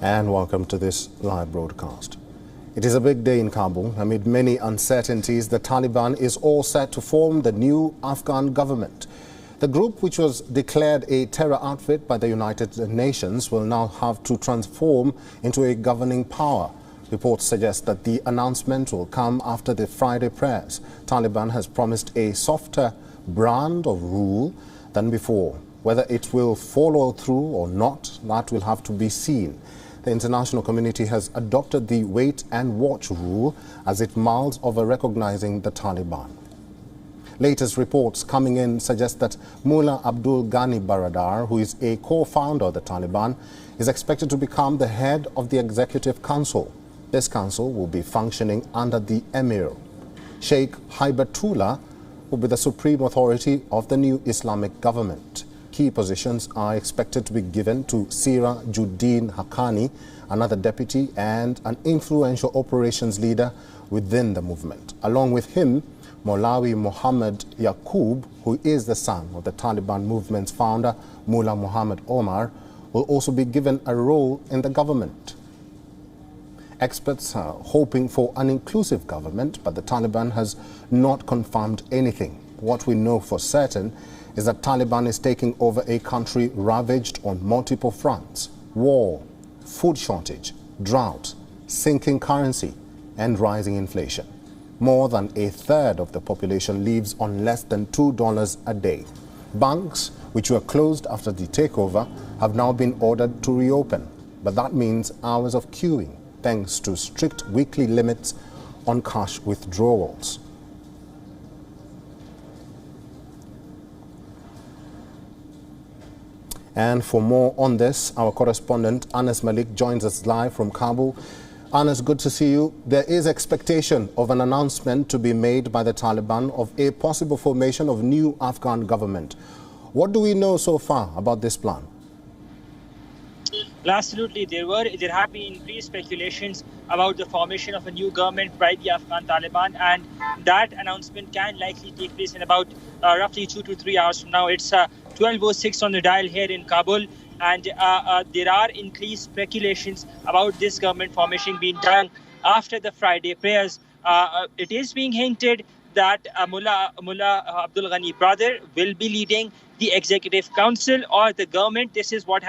and welcome to this live broadcast. It is a big day in Kabul. Amid many uncertainties, the Taliban is all set to form the new Afghan government. The group, which was declared a terror outfit by the United Nations, will now have to transform into a governing power. Reports suggest that the announcement will come after the Friday prayers. Taliban has promised a softer brand of rule than before. Whether it will follow through or not, that will have to be seen. The international community has adopted the wait and watch rule as it mulls over recognizing the Taliban. Latest reports coming in suggest that Mullah Abdul Ghani Baradar, who is a co-founder of the Taliban, is expected to become the head of the Executive Council. This council will be functioning under the Emir. Sheikh Haibatullah will be the supreme authority of the new Islamic government. Key positions are expected to be given to Sirajuddin Haqqani, another deputy and an influential operations leader within the movement. Along with him, Maulawi Muhammad Yaqub, who is the son of the Taliban movement's founder, Mullah Muhammad Omar, will also be given a role in the government. Experts are hoping for an inclusive government, but the Taliban has not confirmed anything. What we know for certain is that Taliban is taking over a country ravaged on multiple fronts: war, food shortage, drought, sinking currency, and rising inflation. More than a third of the population lives on less than $2 a day. Banks, which were closed after the takeover, have now been ordered to reopen. But that means hours of queuing, thanks to strict weekly limits on cash withdrawals. And for more on this, our correspondent Anas Malik joins us live from Kabul. Anas, good to see you. There is expectation of an announcement to be made by the Taliban of a possible formation of new Afghan government. What do we know so far about this plan? Well, absolutely. There have been increased speculations about the formation of a new government by the Afghan Taliban, and that announcement can likely take place in about roughly 2 to 3 hours from now. It's 12:06 on the dial here in Kabul, and there are increased speculations about this government formation being done after the Friday prayers. It is being hinted that Mullah Abdul Ghani Baradar will be leading the Executive Council or the government. This is what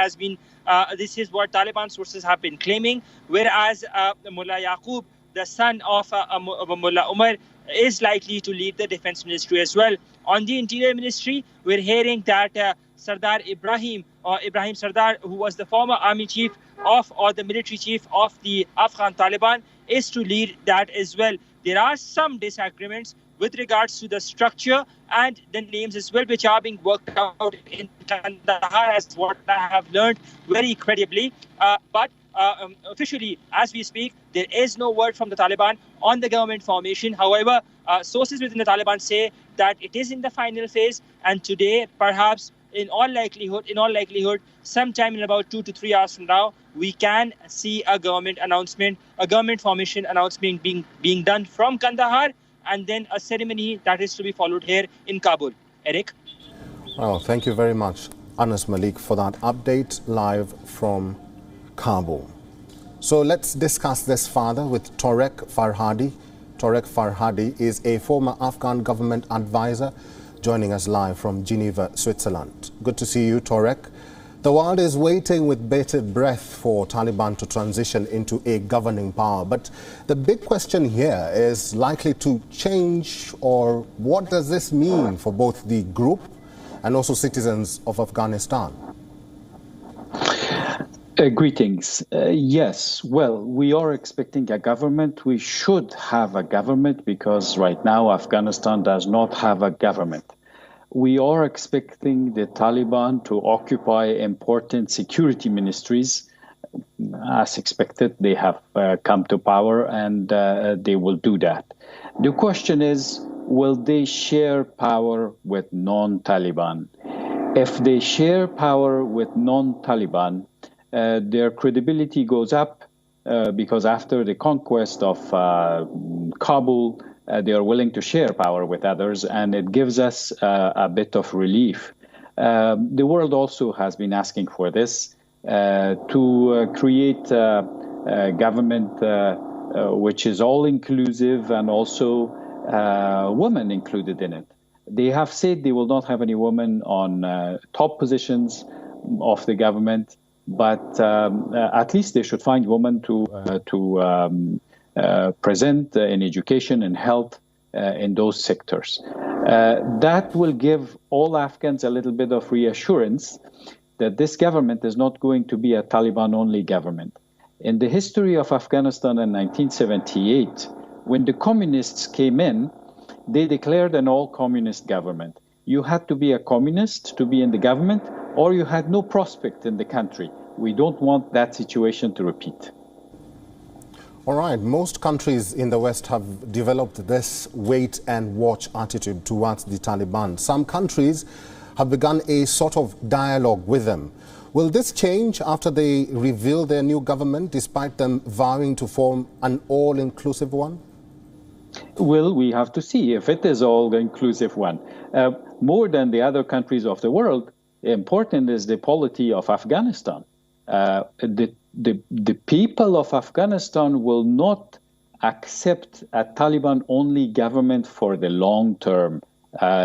Taliban sources have been claiming, whereas Mullah Yaqub, the son of Mullah Umar, is likely to lead the defense ministry as well. On the interior ministry, we're hearing that Sardar Ibrahim Sardar, who was the former army chief or the military chief of the Afghan Taliban, is to lead that as well. There are some disagreements with regards to the structure and the names as well, which are being worked out in Kandahar, as what I have learned very credibly. But officially, as we speak, there is no word from the Taliban on the government formation. However, sources within the Taliban say that it is in the final phase, and today, perhaps in all likelihood, sometime in about 2 to 3 hours from now, we can see a government formation announcement being done from Kandahar, and then a ceremony that is to be followed here in Kabul. Eric? Well, thank you very much, Anas Malik, for that update live from Kabul. So let's discuss this further with Torek Farhadi. Torek Farhadi is a former Afghan government advisor joining us live from Geneva, Switzerland. Good to see you, Torek. The world is waiting with bated breath for Taliban to transition into a governing power. But the big question here is likely to change, or what does this mean for both the group and also citizens of Afghanistan? Greetings. Yes, well, we are expecting a government. We should have a government because right now Afghanistan does not have a government. We are expecting the Taliban to occupy important security ministries. As expected, they have come to power, and they will do that. The question is, will they share power with non-Taliban? If they share power with non-Taliban, their credibility goes up because after the conquest of Kabul, they are willing to share power with others, and it gives us a bit of relief. The world also has been asking for this. to create a government which is all-inclusive and also women included in it. They have said they will not have any women on top positions of the government, but at least they should find women to present in education and health in those sectors. That will give all Afghans a little bit of reassurance that this government is not going to be a Taliban-only government. In the history of Afghanistan in 1978, when the communists came in, they declared an all-communist government. You had to be a communist to be in the government, or you had no prospect in the country. We don't want that situation to repeat. All right, most countries in the West have developed this wait-and-watch attitude towards the Taliban. Some countries have begun a sort of dialogue with them. Will this change after they reveal their new government, despite them vowing to form an all-inclusive one? Well, we have to see if it is all-inclusive one. More than the other countries of the world, important is the polity of Afghanistan. The people of Afghanistan will not accept a Taliban-only government for the long term.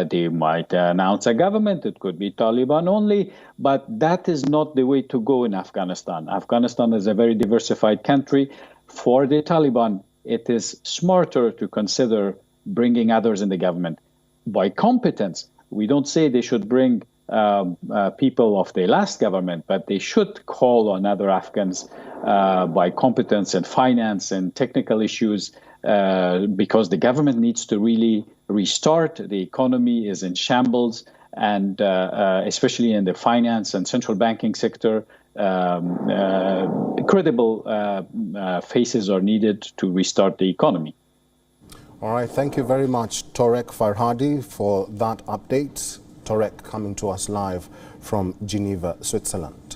They might announce a government, it could be Taliban only, but that is not the way to go in Afghanistan. Afghanistan is a very diversified country. For the Taliban, it is smarter to consider bringing others in the government. By competence, we don't say they should bring people of the last government, but they should call on other Afghans by competence and finance and technical issues, because the government needs to really restart. The economy is in shambles, and especially in the finance and central banking sector, credible faces are needed to restart the economy. All right, thank you very much, Torek Farhadi, for that update. Torek coming to us live from Geneva, Switzerland.